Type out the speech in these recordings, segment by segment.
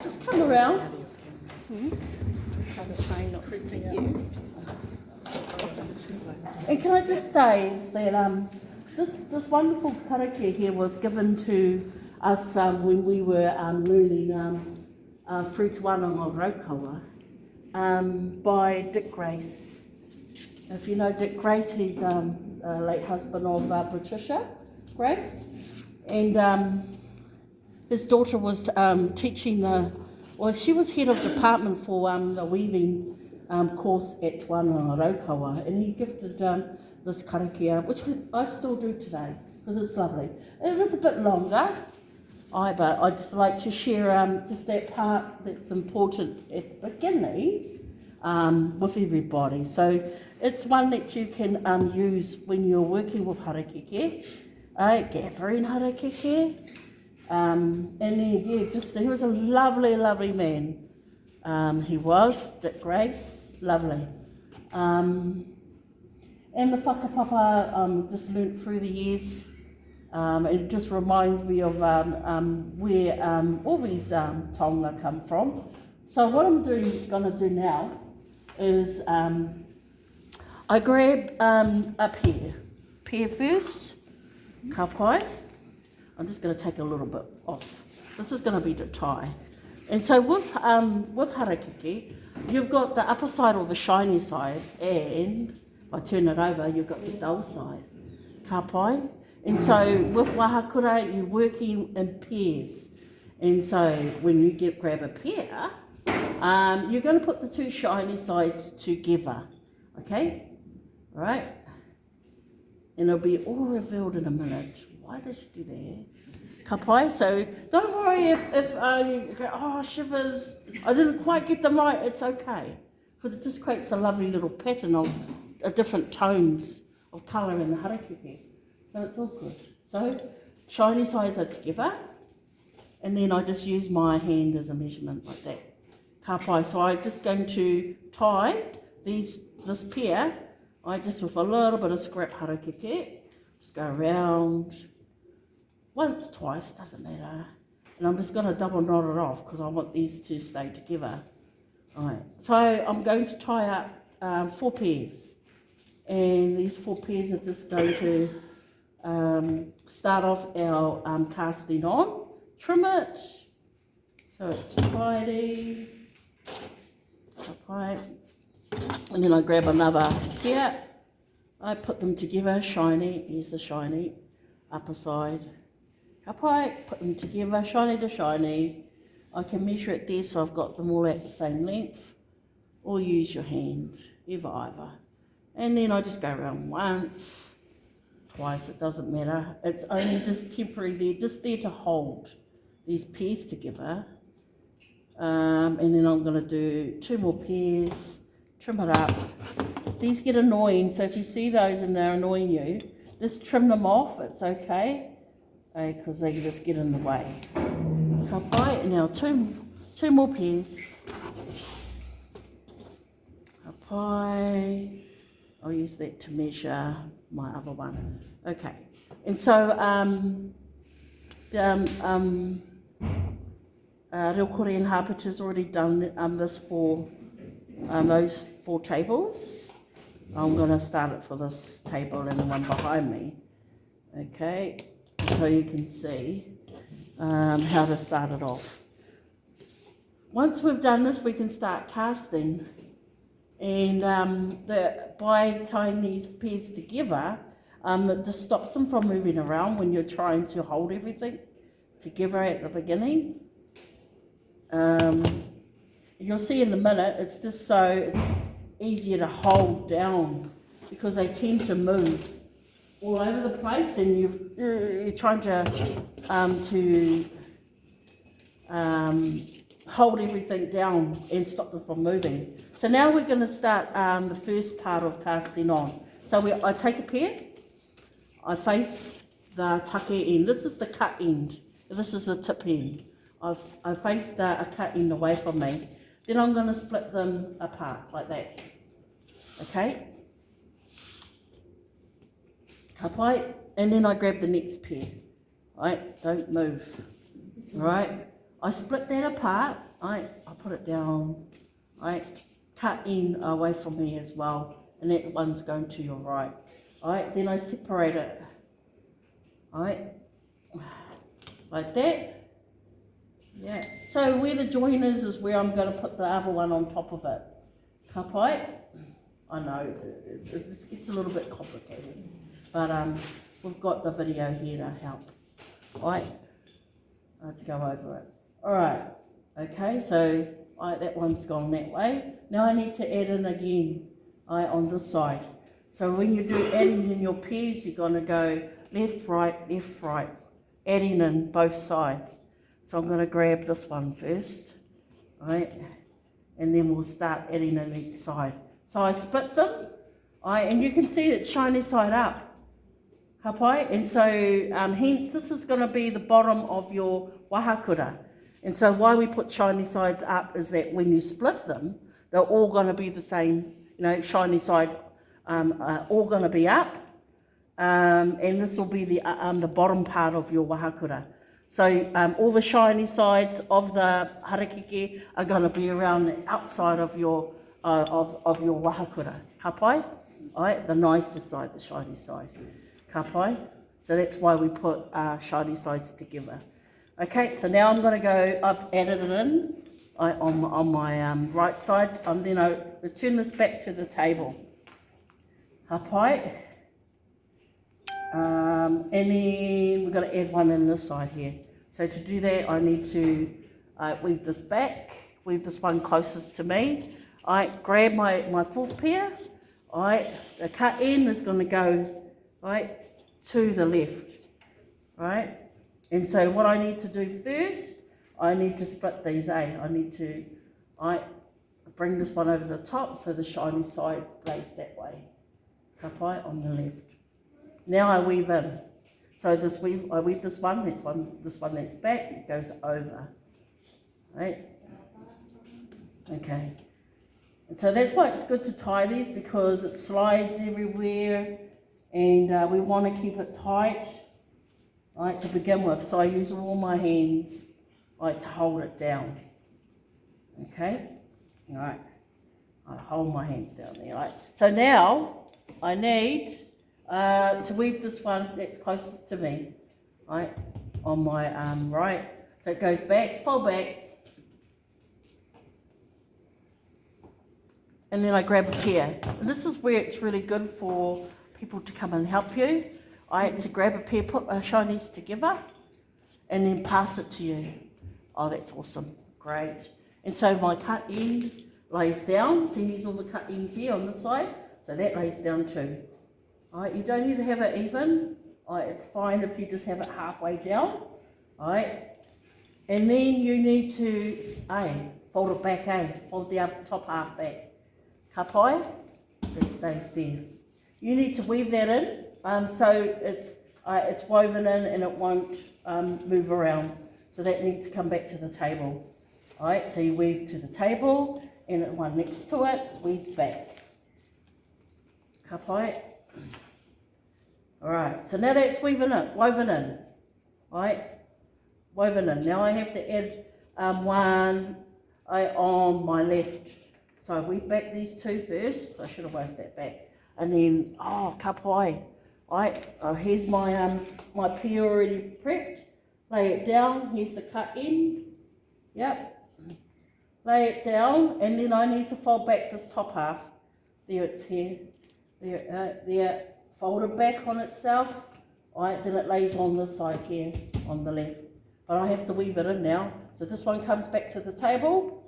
Just come around. Trying not to hit you. And can I just say is that this wonderful karakia here was given to us when we were learning Fruit One on Wahakura by Dick Grace. If you know Dick Grace, he's a late husband of Patricia Grace, and his daughter was teaching she was head of department for the weaving course at Wahakura, and he gifted this karakia, which I still do today because it's lovely. It was a bit longer, but I just like to share just that part that's important at the beginning with everybody. So it's one that you can use when you're working with harakeke, gathering harakeke. And then, he was a lovely, lovely man. He was, Dick Grace, lovely. And the whakapapa just learnt through the years. It just reminds me of where all these tonga come from. So what I'm going to do now is I grab a pear first, kapai. I'm just going to take a little bit off. This is going to be the tie. And so with harakeke, you've got the upper side or the shiny side, and if I turn it over, you've got the dull side, kapai. And so with Wahakura, you're working in pairs. And so when you grab a pear, you're going to put the two shiny sides together, okay? All right? And it'll be all revealed in a minute. Why did you do that? Kapai, so don't worry if you go, oh, shivers, I didn't quite get them right, it's okay. Because it just creates a lovely little pattern of different tones of colour in the harakeke. So it's all good. So shiny sides are together, and then I just use my hand as a measurement like that. Kapai, so I'm just going to tie this pair, I just with a little bit of scrap harakeke, just go around, once, twice, doesn't matter. And I'm just going to double knot it off because I want these to stay together. Alright, so I'm going to tie up 4 pairs. And these 4 pairs are just going to start off our casting on, trim it, so it's tidy. Okay. And then I grab another pair, I put them together, shiny, here's the shiny, upper side. Kapai, put them together, shiny to shiny. I can measure it there so I've got them all at the same length. Or use your hand, either. And then I just go around once, twice, it doesn't matter. It's only just temporary there, just there to hold these pairs together. And then I'm going to do 2 more pairs, trim it up. These get annoying, so if you see those and they're annoying you, just trim them off, it's okay. Because they just get in the way. Kapai, now 2 more pairs. Kapai, I'll use that to measure my other one. Okay, and so Reokore and Harpich has already done this for those 4 tables. I'm going to start it for this table and the one behind me. Okay. So you can see how to start it off. Once we've done this, we can start casting. And by tying these pairs together, it just stops them from moving around when you're trying to hold everything together at the beginning. You'll see in a minute, it's just so it's easier to hold down because they tend to move all over the place, and you're trying to hold everything down and stop them from moving. So now we're going to start the first part of casting on. So I take a pair, I face the take end. This is the cut end. This is the tip end. I face a cut end away from me. Then I'm going to split them apart like that. Okay. Kapai, and then I grab the next pair. Right, don't move. Right, I split that apart I put it down, right, cut in away from me as well, and that one's going to your right, right, then I separate it, right, like that, yeah, so where the join is where I'm going to put the other one on top of it, ka pai? I know, it gets a little bit complicated, but we've got the video here to help, right, to go over it, alright. Okay, so that one's gone that way. Now I need to add in again on this side. So when you do adding in your pairs, you're going to go left, right, adding in both sides. So I'm going to grab this one first, right, and then we'll start adding in each side. So I split them, and you can see it's shiny side up, ka pai? And so hence this is going to be the bottom of your wahakura. And so why we put shiny sides up is that when you split them, they're all going to be the same, shiny side, all going to be up, and this will be the bottom part of your wahakura. So all the shiny sides of the harakeke are going to be around the outside of your wahakura, ka pai? Right, the nicest side, the shiny side, ka pai? So that's why we put shiny sides together. Okay, so now I'm going to go, I've added it in on my right side, and then I return this back to the table. Ka pai? And then we're going to add one in this side here. So to do that, I need to weave this back, weave this one closest to me. I grab my full pair, the cut end is going to go to the left, right? And so what I need to do first, I need to split these, I need to bring this one over the top so the shiny side lays that way, ka pai, on the left. Now I weave in. So I weave this one that's back, it goes over, right? Okay. And so that's why it's good to tie these, because it slides everywhere, and we want to keep it tight. Right, to begin with, so I use all my hands to hold it down. Okay, all right, I hold my hands down there. Right, so now I need to weave this one that's closest to me, right, on my right. So it goes back, fold back, and then I grab a pair. And this is where it's really good for people to come and help you. To grab a pair, put my shinies together, and then pass it to you. Oh, that's awesome. Great. And so my cut end lays down. See, here's all the cut ends here on this side. So that lays down too. You don't need to have it even. It's fine if you just have it halfway down. And then you need to fold it back, fold the top half back. Ka pai? That stays there. You need to weave that in. So it's woven in and it won't move around. So that needs to come back to the table. Alright, so you weave to the table and the one next to it, weave back. Ka pai? Alright, so now that's woven in. Alright, woven in. Now I have to add one on my left. So I weave back these two first. I should have waved that back. And then, ka pai. Here's my my pair already prepped. Lay it down. Here's the cut end. Yep. Lay it down, and then I need to fold back this top half. There, it's here. There. Fold it back on itself. Then it lays on this side here, on the left. But I have to weave it in now. So this one comes back to the table.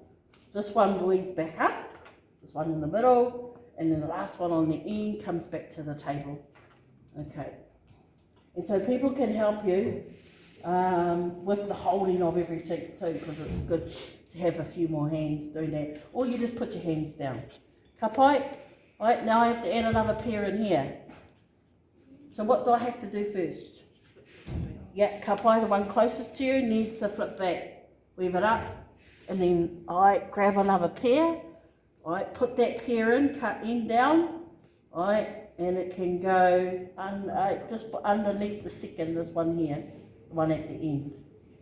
This one weaves back up. This one in the middle, and then the last one on the end comes back to the table. Okay, and so people can help you with the holding of everything too, because it's good to have a few more hands doing that, or you just put your hands down. Ka pai? Right, now I have to add another pair in here. So what do I have to do first? Yeah, ka pai, the one closest to you needs to flip back. Weave it up, and then grab another pair. Put that pair in, cut end down. And it can go just underneath the second, this one here, the one at the end.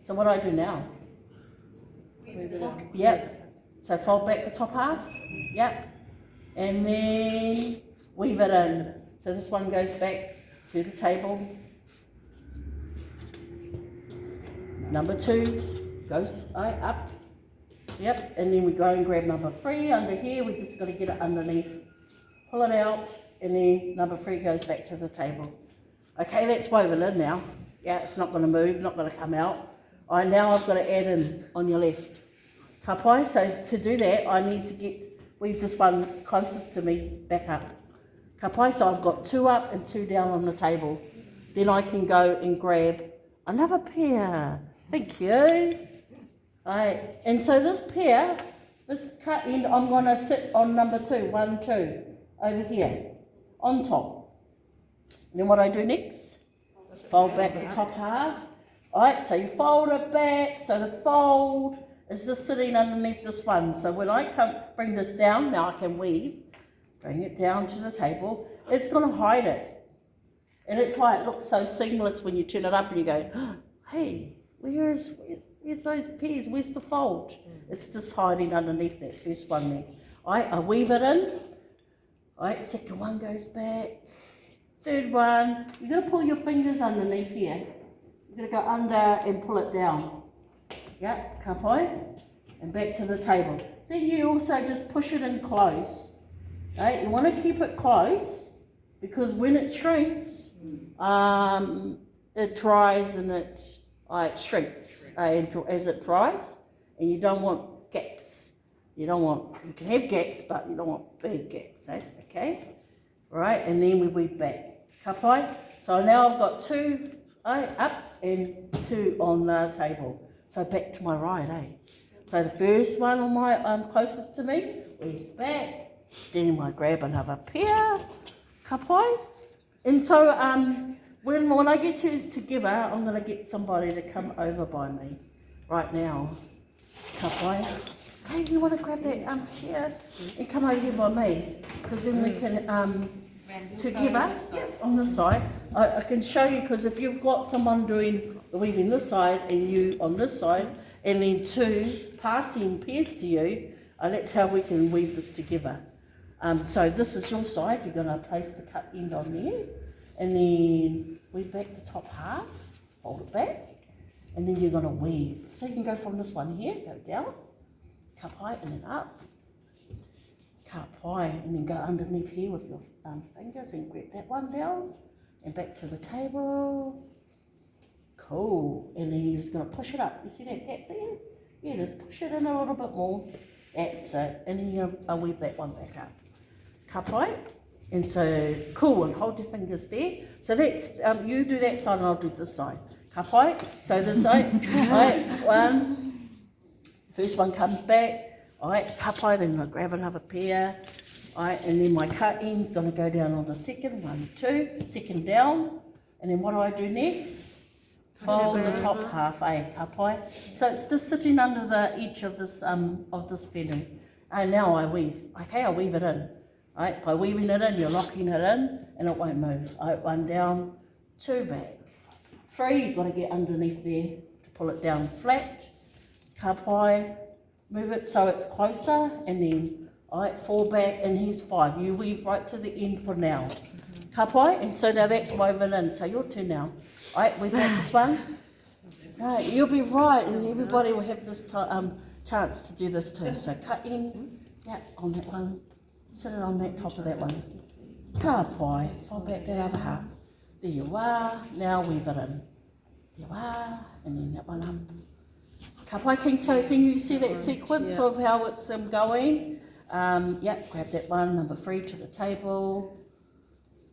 So what do I do now? Yep. So fold back the top half. Yep. And then weave it in. So this one goes back to the table. Number 2 goes up. Yep. And then we go and grab number 3 under here. We just got to get it underneath. Pull it out. And then number 3 goes back to the table. Okay, that's woven in now. Yeah, it's not going to move, not going to come out. Now I've got to add in on your left. Ka pai, so to do that, I need to weave this one closest to me back up. Ka pai, so I've got 2 up and 2 down on the table. Then I can go and grab another pair. Thank you. And so this pair, this cut end, I'm going to sit on number 2, 1, 2, over here, on top. And then what I do next, fold back the top half. Alright, so you fold it back, so the fold is just sitting underneath this one. So when I bring this down, now I can weave, bring it down to the table, it's going to hide it. And it's why it looks so seamless when you turn it up and you go, oh, hey, where's those pairs, where's the fold? It's just hiding underneath that first one there. Alright, I weave it in. Alright, second one goes back. Third one, you're going to pull your fingers underneath here. You're going to go under and pull it down. Yeah, ka pai, and back to the table. Then you also just push it in close. Right? You want to keep it close because when it shrinks, it dries and it shrinks as it dries, and you don't want gaps. You can have gaps, but you don't want big gaps. Okay? Right, and then we weave back. Ka pai. So now I've got 2 up and 2 on the table. So back to my right, So the first one on my closest to me, weaves back. Then I grab another pair. Ka pai. And so when I get yours together, I'm going to get somebody to come over by me right now. Ka pai. Hey, you want to grab that chair and come over here by me? Because then we can, together, on this side, I can show you, because if you've got someone doing the weaving this side and you on this side, and then 2 passing pairs to you, that's how we can weave this together. So this is your side, you're going to place the cut end on there, and then weave back the top half, fold it back, and then you're going to weave. So you can go from this one here, go down, ka pai, and then up, ka pai, and then go underneath here with your fingers and grab that one down, and back to the table. Cool. And then you're just going to push it up. You see that gap there? Yeah, just push it in a little bit more. That's it. And then you're going to weave that one back up. Ka pai. And so, cool, and hold your fingers there. So that's, you do that side and I'll do this side. Ka pai. So this side, one, first one comes back, ka pai, then I grab another pair, and then my cut end's going to go down on the second, 1, 2, second down, and then what do I do next? Fold the top half, ka pai. So it's just sitting under the edge of this whenua. And now I weave. Okay, I weave it in. Right, by weaving it in, you're locking it in, and it won't move. 1 down, 2 back. 3, you've got to get underneath there to pull it down flat. Ka pai, move it so it's closer, and then 4 back, and here's 5. You weave right to the end for now. Ka pai, and so now that's woven in. So your turn now. Weave back this one. Right, you'll be right, and everybody will have this chance to do this too. So cut in, on that one. Sit it on that top of that one. Ka pai, fold back that other half. There you are. Now weave it in. There you are, and then that one Ka pai, can you see that sequence of how it's going? Grab that one, number 3 to the table.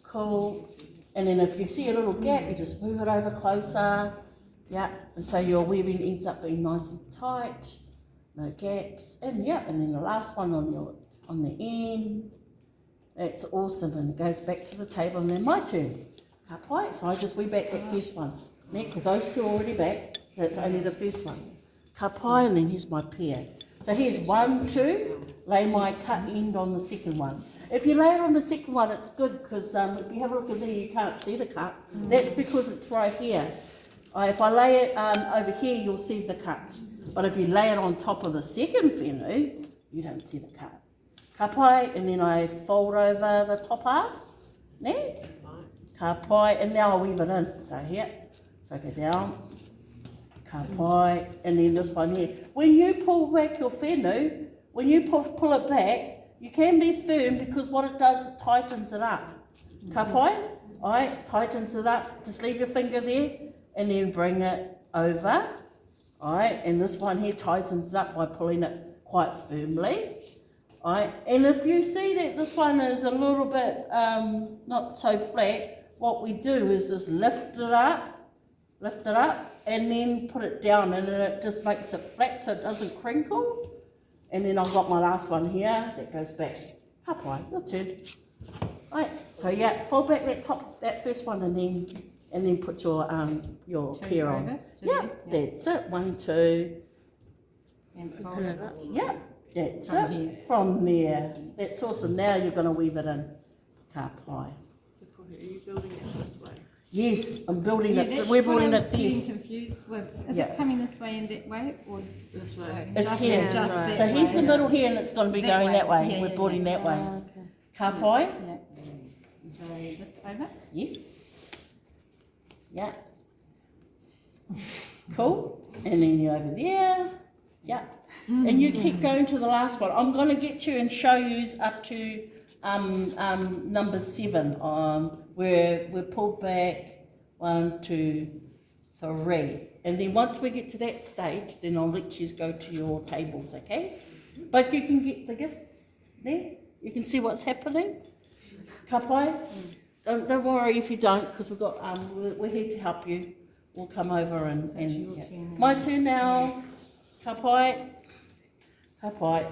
Cool. And then if you see a little gap, you just move it over closer. And so your weaving ends up being nice and tight. No gaps. And and then the last one on the end. That's awesome, and it goes back to the table, and then my turn. Ka pai, so I just weave back that first one. Because those 2 are already back, that's only the first one. Ka pai, and then here's my pair. So here's 1, 2, lay my cut end on the second one. If you lay it on the second one, it's good, because if you have a look at there, you can't see the cut. That's because it's right here. If I lay it over here, you'll see the cut. But if you lay it on top of the second whenua, you don't see the card. Ka pai, and then I fold over the top half. Ne? Ka pai, and now I weave it in. So here, so go down. Ka pai, and then this one here. When you pull back your whenua, when you pull it back, you can be firm because what it does, it tightens it up. Ka pai, alright, tightens it up. Just leave your finger there, and then bring it over. Alright, and this one here tightens up by pulling it quite firmly. Alright, and if you see that this one is a little bit not so flat, what we do is just lift it up, and then put it down, and then it just makes it flat so it doesn't crinkle. And then I've got my last one here that goes back. Ka pai, your turn. Right, so yeah, fold back that first one, and then put your pair on. Yeah, that's it. 1, 2. And fold it up. Yeah, that's From it. here. From there. That's awesome. Now you're going to weave it in. Ka pai. So for her, are you building it this way? Yes, I'm building Yeah, it. that's We're what building I was it getting this. confused with. Is Yeah. it coming this way and that way, or This way. It's Just, here. just Right. that So here's way. the middle here, and it's going to be That going way. that way. Yeah, We're yeah, building yeah. that way. Oh, okay. Ka pai? Yeah. So this over. Yes. Yeah. Cool. And then you're over there. Yeah. And you keep going to the last one. I'm going to get you and show you up to number 7, where we're pulled back 1, 2, 3. And then once we get to that stage, then I'll let you go to your tables, okay? But you can get the gifts there. You can see what's happening. Ka pai? Don't worry if you don't, because we've got we're here to help you. We'll come over and So it's your turn now. my turn now. Ka pai. Ka pai.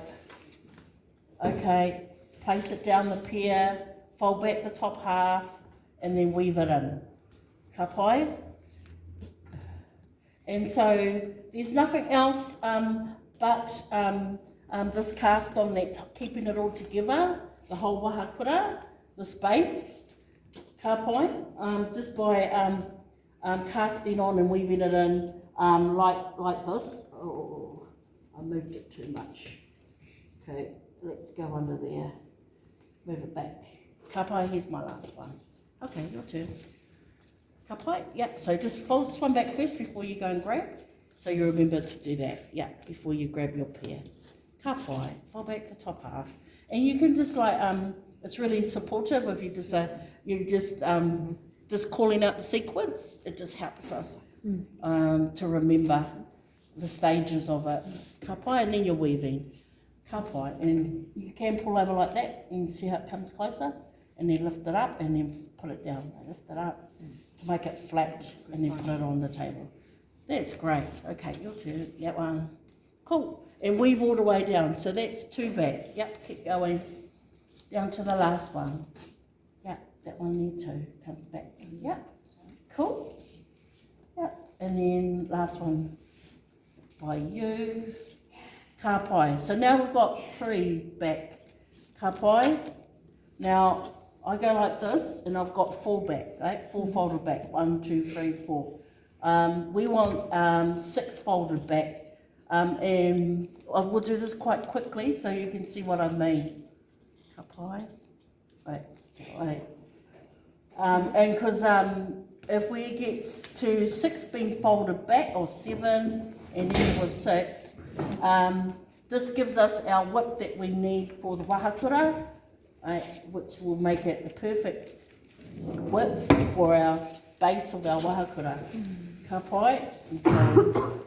Okay, place it down the pair, fold back the top half, and then weave it in. Ka pai. And so there's nothing else but this cast on that, keeping it all together, the whole Wahakura, the space. Ka pai, just by casting on and weaving it in like this. Oh, I moved it too much. Okay, let's go under there. Move it back. Ka pai, here's my last one. Okay, your turn. Ka pai, yep, so just fold this one back first before you go and grab. So you remember to do that, yeah, before you grab your pair. Ka pai, fold back the top half. And you can just it's really supportive if you just calling out the sequence. It just helps us to remember the stages of it. Ka pai, and then you're weaving. Ka pai, and you can pull over like that and see how it comes closer, and then lift it up and then put it down. Lift it up to make it flat, and then put it on the table. That's great. Okay, your turn. That one. Cool. And weave all the way down. So that's 2 back. Yep, keep going. Down to the last one. Yep, that one there too. Comes back. Yep. Cool. Yep. And then last one by you. Ka pai. So now we've got 3 back. Ka pai. Now I go like this, and I've got 4 back, right? 4 folded back. 1, 2, 3, 4. We want 6 folded back. And we'll do this quite quickly so you can see what I mean. Ka pai. Wait. And because if we get to 6 being folded back, or 7, and end with 6, this gives us our width that we need for the Wahakura, which will make it the perfect width for our base of our Wahakura. Ka pai. And so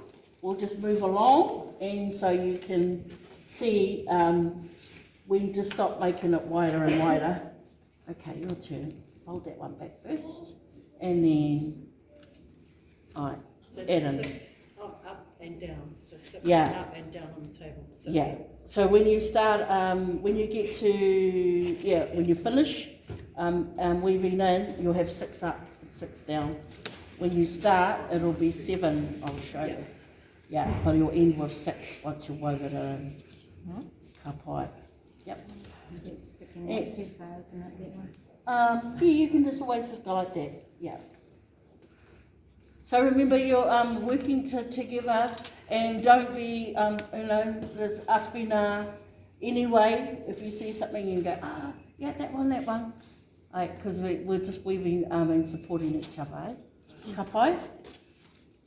we'll just move along, and so you can see we just stop making it wider and wider. Okay, your turn. Hold that one back first, and then So add in. 6 up and down. So 6 Yeah. up and down on the table. So Yeah. 6. So when you start, when you get to when you finish weaving in, you'll have 6 up, 6 down. When you start, it'll be 7. I'll show you. Yeah, but you'll end with 6 once you've woven it in. Ka pai. Yep. It's sticking out too far, isn't it, that one? Yeah, you can just always just go like that. Yeah. So remember, you're working together, and don't be, there's awhina anyway. If you see something and go, oh, yeah, that one. Because we're just weaving and supporting each other. Eh? Ka pai?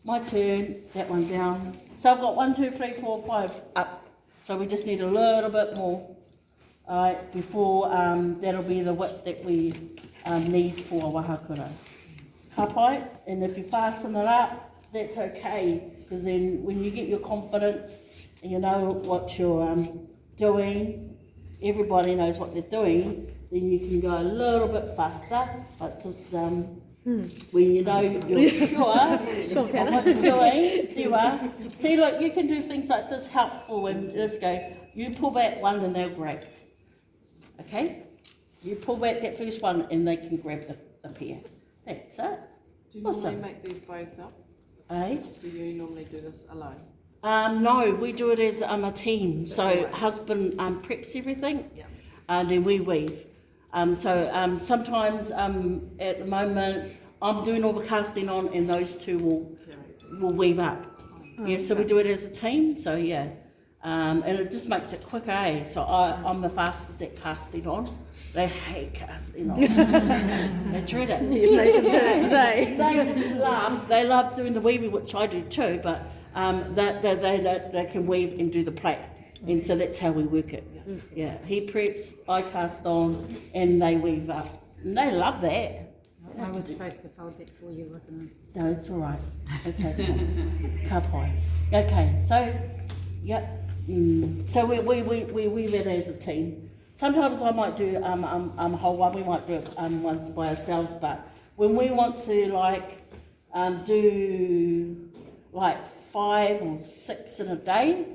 My turn, that one down. So I've got 1, 2, 3, 4, 5 up. So we just need a little bit more before that'll be the width that we need for Wahakura. Ka pai? And if you fasten it up, that's okay. Because then when you get your confidence and you know what you're doing, everybody knows what they're doing, then you can go a little bit faster. But just when you know you're sure of what you're doing, you are. See, look, you can do things like this helpful and just go, you pull back one and they'll grab. Okay? You pull back that first one and they can grab the pair. That's it. Do you normally make these by yourself? Eh? Do you normally do this alone? No, we do it as a team. So husband preps everything, Yeah. and then we weave. Sometimes at the moment I'm doing all the casting on, and those two will weave up. So we do it as a team. So and it just makes it quicker. Eh? So I'm the fastest at casting on. They hate casting on. They dread it. You made them do it today. They love doing the weaving, which I do too. But they can weave and do the plait, and so that's how we work it. Yeah, he preps, I cast on, and they weave up, and they love that. I was supposed to fold it for you, wasn't I? No, it's all right. It's okay. Ka pai. Okay, so so we weave it as a team. Sometimes I might do a whole one. We might do it once by ourselves, but when we want to do 5 or 6 in a day,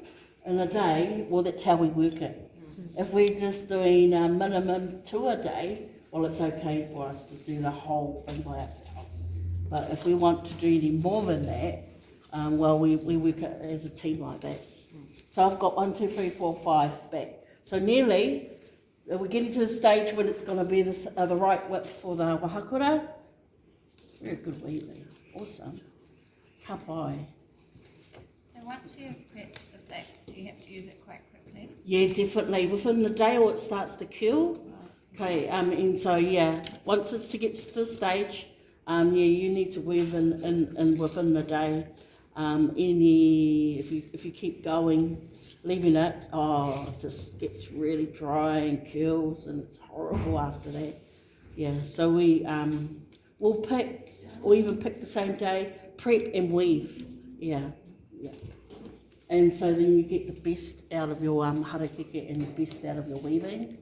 well, that's how we work it. If we're just doing a minimum 2 a day, well, it's okay for us to do the whole thing by ourselves. But if we want to do any more than that, we work it as a team like that. So I've got 1, 2, 3, 4, 5 back. So nearly, we're getting to the stage when it's going to be the right width for the Wahakura. Very good weaving. Awesome. Ka pai. So once you've prepped the flax, do you have to use it quite quickly? Yeah, definitely. Within the day or it starts to curl. Okay, and so once it's to get to this stage, you need to weave in within the day. If you keep going, leaving it, it just gets really dry and curls, and it's horrible after that. Yeah, so we'll pick, or even pick the same day, prep and weave. Yeah. And so then you get the best out of your harakeke and the best out of your weaving.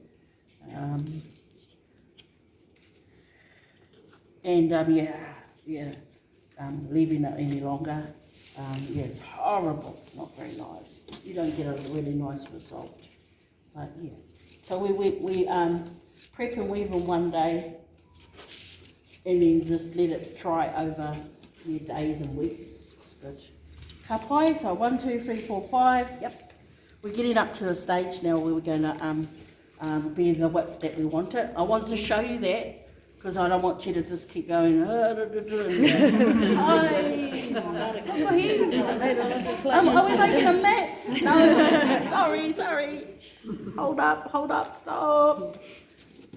Leaving it any longer, it's horrible. It's not very nice. You don't get a really nice result. But so we prep and weave in one day, and then just let it dry over days and weeks. It's good. Ka pai, so 1, 2, 3, 4, 5. Yep. We're getting up to the stage now where we're going to be the width that we want it. I want to show you that because I don't want you to just keep going. Are we making a mat? No. Sorry. Hold up, stop.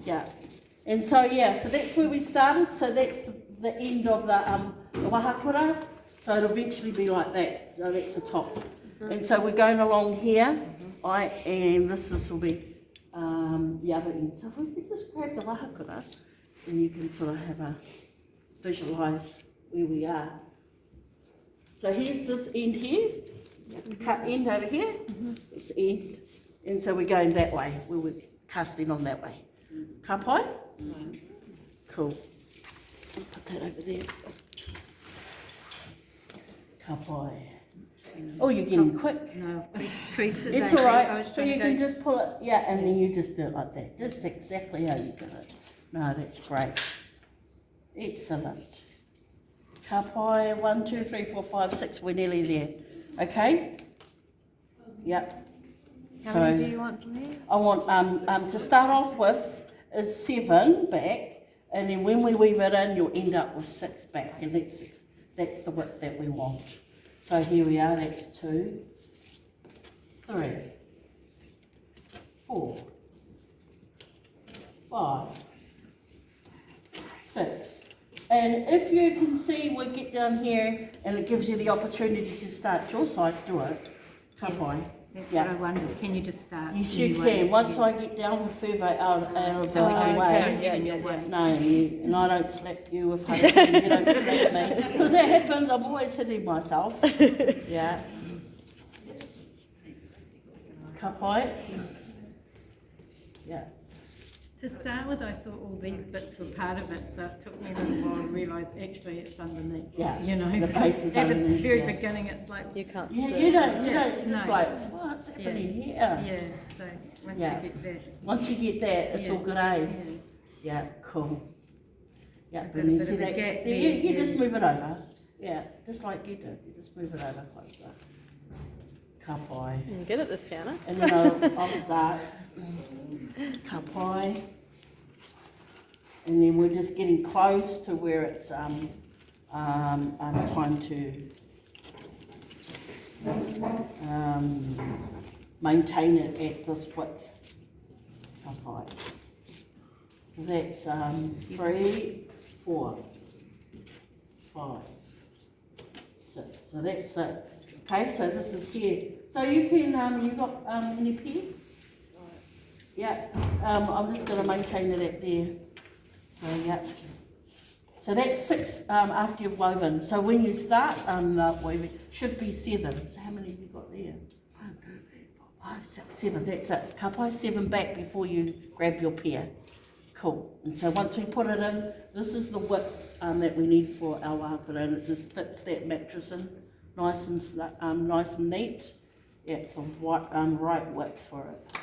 Yeah. And so so that's where we started. So that's the end of the Wahakura. So it'll eventually be like that. So that's the top. And so we're going along here, and this will be the other end. So if we can just grab the Wahakura, and you can sort of have a visualise where we are. So here's this end here, cut end over here, this end, and so we're going that way. We're casting on that way. Ka pai? Cool. I'll put that over there. Ka pai. Oh, you're getting quick. No, crease it. It's all right. So you can just pull it, and then you just do it like that. That's exactly how you do it. No, that's great. Excellent. Ka pai, 1, 2, 3, 4, 5, 6. We're nearly there. Okay? Yep. How many do you want to leave? I want to start off with is 7 back, and then when we weave it in, you'll end up with 6 back, and that's the width that we want. So here we are, that's 2, 3, 4, 5, 6. And if you can see, we get down here and it gives you the opportunity to start your side, do it. Come on. That's Yeah. what I wondered. Can you just start? Yes, you anyway? can. Once Yeah. I get down further out of the So we don't way. turn you in your way. No, and I don't slap you if I don't, you don't slap me. Because that happens, I'm always hitting myself. Yeah. Cup height. Yeah. To start with, I thought all these bits were part of it, so it took me a little while to realise actually it's underneath. Yeah. You know, The base is at the underneath, very yeah. beginning, it's like, You can't. Yeah, see. you don't, Yeah, it's no. like, what's happening here? yeah, so once Yeah. you get that. Once you get that, it's Yeah. all good, eh? Yeah. Yeah, cool. Yeah, I've got but a you bit see of a that, gap you, there, you yeah. just move it over. Yeah, just like you did, you just move it over closer. Cup eye. You're good at this, Fiona. And then I'll start cup eye. And then we're just getting close to where it's time to maintain it at this width. Cup eye. That's 3, 4, 5, 6. So that's it. Okay, so this is here. So you can, you got any pegs? Yeah, I'm just going to maintain it at there. So yeah. So that's 6 after you've woven. So when you start weaving, should be 7. So how many have you got there? 1, 2, 3, 4, 5, 6, 7. That's it. Kapai 7 back before you grab your pair. Cool. And so once we put it in, this is the width that we need for our wahakura, and it just fits that mattress in nice and neat. Yeah, it's the right width for it.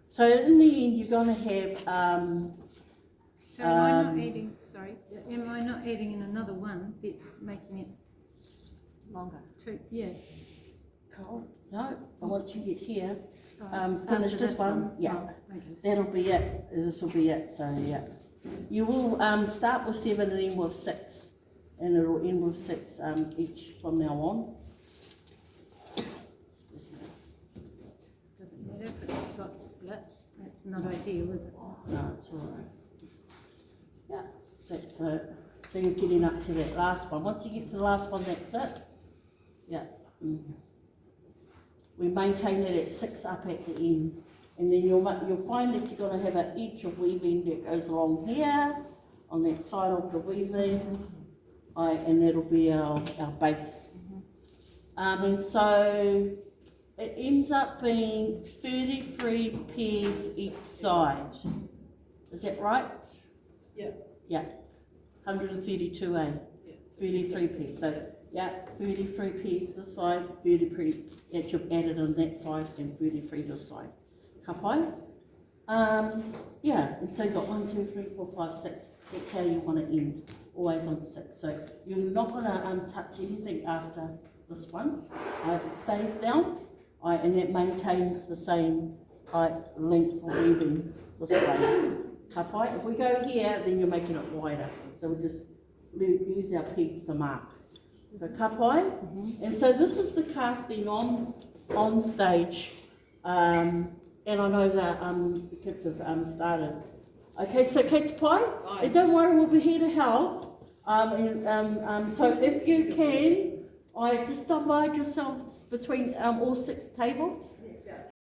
So in the end, you're going to have. So am I not adding? Sorry, am I not adding in another one that's making it Longer. 2? Yeah. Cool. No, but once you get here, After finish this one. Yeah, Oh, okay. that'll be it. This will be it. So yeah, you will start with 7 and end with 6, and it'll end with 6 each from now on. Excuse me. Doesn't matter if it's got split. That's not ideal, is it? No, it's all right. Yeah, that's it. So you're getting up to that last one. Once you get to the last one, that's it. Yeah. We maintain it at 6 up at the end. And then you'll find that you're going to have an edge of weaving that goes along here, on that side of the weaving, and that'll be our base. And so it ends up being 33 pairs each side. Is that right? Yeah. Yeah. 132A. Yeah, 33 pairs. So yeah, 33 pairs this side, 33 that you've added on that side, and 33 this side. Kapai? Yeah, and so you've got 1, 2, 3, 4, 5, 6. That's how you want to end, always on 6. So you're not going to touch anything after this one. It stays down, and it maintains the same length for weaving this way. Kapai? If we go here, then you're making it wider. So we just use our pegs to mark. The kapai, and so this is the casting on stage, and I know that the kids have started. Okay, so kids pie, and don't worry, we'll be here to help. So if you can, just divide yourselves between all 6 tables.